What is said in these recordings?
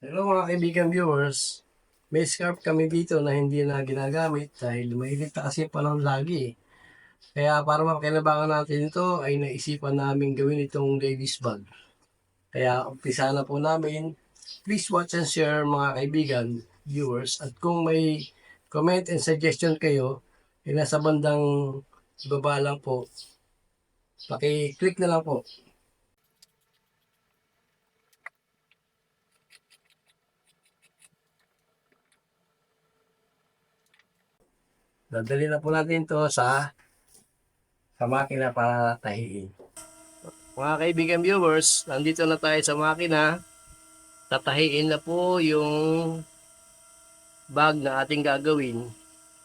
Hello mga kaibigan viewers, may scarf kami dito na hindi na ginagamit dahil mainit na kasi panahon lagi eh. Kaya para mapakinabangan natin ito ay naisipan namin gawin itong ladies bag. Kaya umpisa na po namin. Please watch and share mga kaibigan viewers, at kung may comment and suggestion kayo, ay nasa bandang ibaba lang po. Paki-click na lang po. Dadali na po natin ito sa makina para tahiin. Mga kaibigan viewers, nandito na tayo sa makina. Tatahiin na po yung bag na ating gagawin.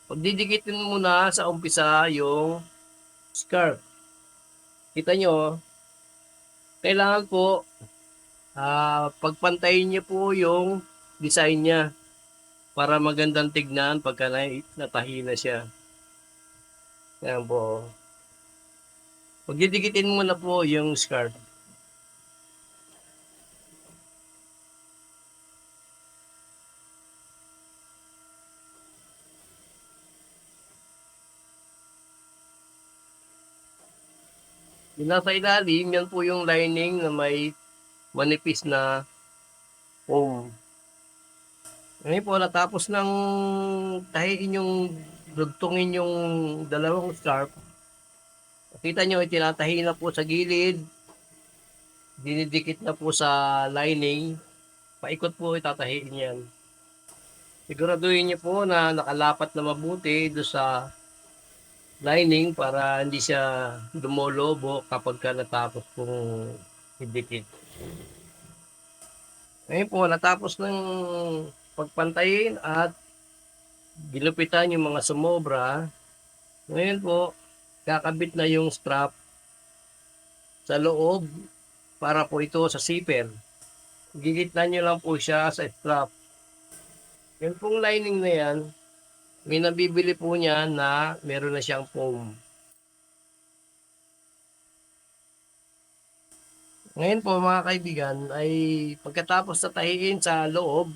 Pagdidikitin muna sa umpisa yung scarf. Kita nyo, kailangan po pagpantayin niyo po yung design niya para magandang tignan pagka natahi na siya. Yan po. Pagdidikitin muna po yung scarf. Yung nasa ilalim, yan po yung lining na may manipis na foam. Ngayon po, natapos ng tahiin yung dugtungin yung dalawang scarf. Kita nyo, itinatahi na po sa gilid. Dinidikit na po sa lining. Paikot po itatahiin yan. Siguraduhin nyo po na nakalapat na mabuti do sa lining para hindi siya dumolobo kapag ka natapos pong idikit. Ngayon po, natapos ng pagpantayin at ginupitan yung mga sumobra. Ngayon po, kakabit na yung strap sa loob para po ito sa zipper. Gigitnan nyo lang po siya sa strap. Yan pong lining na yan, may nabibili po niya na meron na siyang foam. Ngayon po mga kaibigan, ay pagkatapos tatahiin sa loob,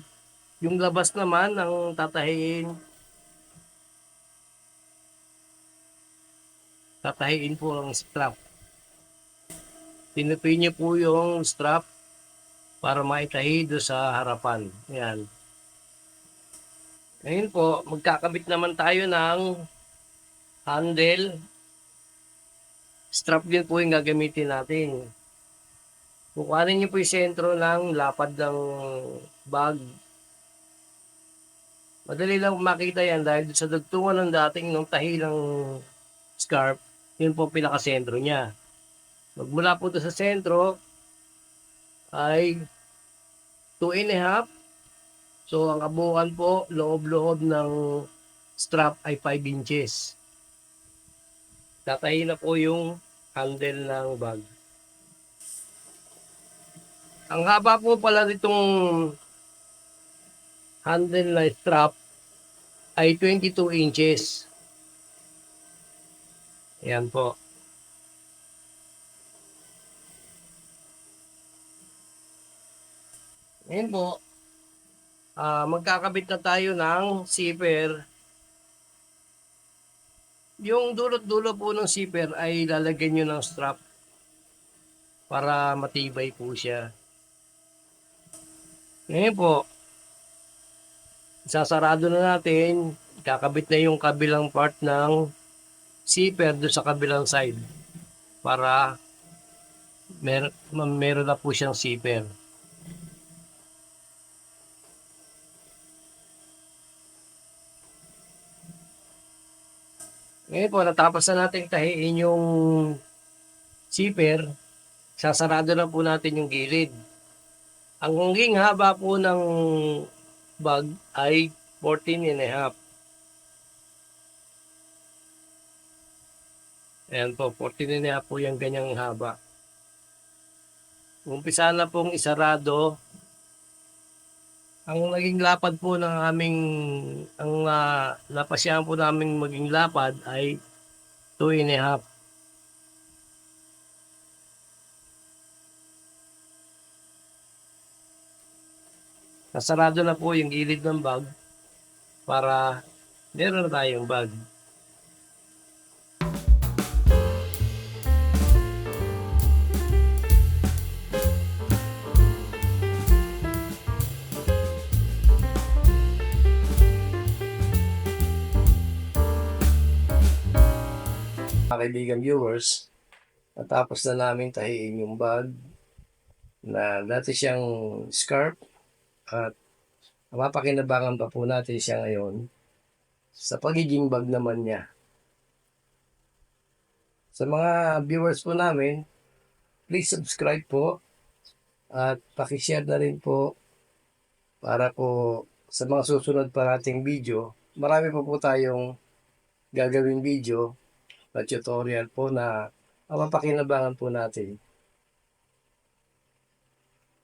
yung labas naman ang tatahiin po ang strap. Tinupin niyo po yung strap para maitahi do sa harapan. Yan. Ngayon po, magkakabit naman tayo ng handle. Strap din po yung gagamitin natin. Kukuhanin niyo po yung sentro ng lapad ng bag. Madali lang makita yan dahil sa dugtungan ng dating ng tahi ng scarf, yun po pinakasentro niya. Magmula po ito sa sentro ay 2.5. So ang kabuuan po, loob-loob ng strap ay 5 inches. Tatahi na po yung handle ng bag. Ang haba po pala nitong handle na strap ay 22 inches. Ayan po. Ngayon po, magkakabit na tayo ng zipper. Yung dulot-dulo po ng zipper ay lalagyan nyo ng strap para matibay po siya. Ngayon po, sasarado na natin. Kakabit na yung kabilang part ng zipper do sa kabilang side para meron na po siyang zipper. Ngayon po, natapos na natin tahiin yung zipper, sasarado na po natin yung gilid. Ang hanging haba po ng bag ay 14.5. Ayan po, 14.5 po yung ganyang haba. Umpisa na pong isarado. Ang naging lapad po ng ang napasyahan po namin maging lapad ay 2.5. Nasarado na po yung gilid ng bag para meron na tayong bag. Mga kaibigan viewers, natapos na namin tahiin yung bag na dati siyang scarf at mapapakinabangan pa po natin siya ngayon sa pagiging bag naman niya. Sa mga viewers po namin, please subscribe po at pakishare na rin po para po sa mga susunod pa nating video. Marami po tayong gagawing video na tutorial po na mapapakinabangan po natin.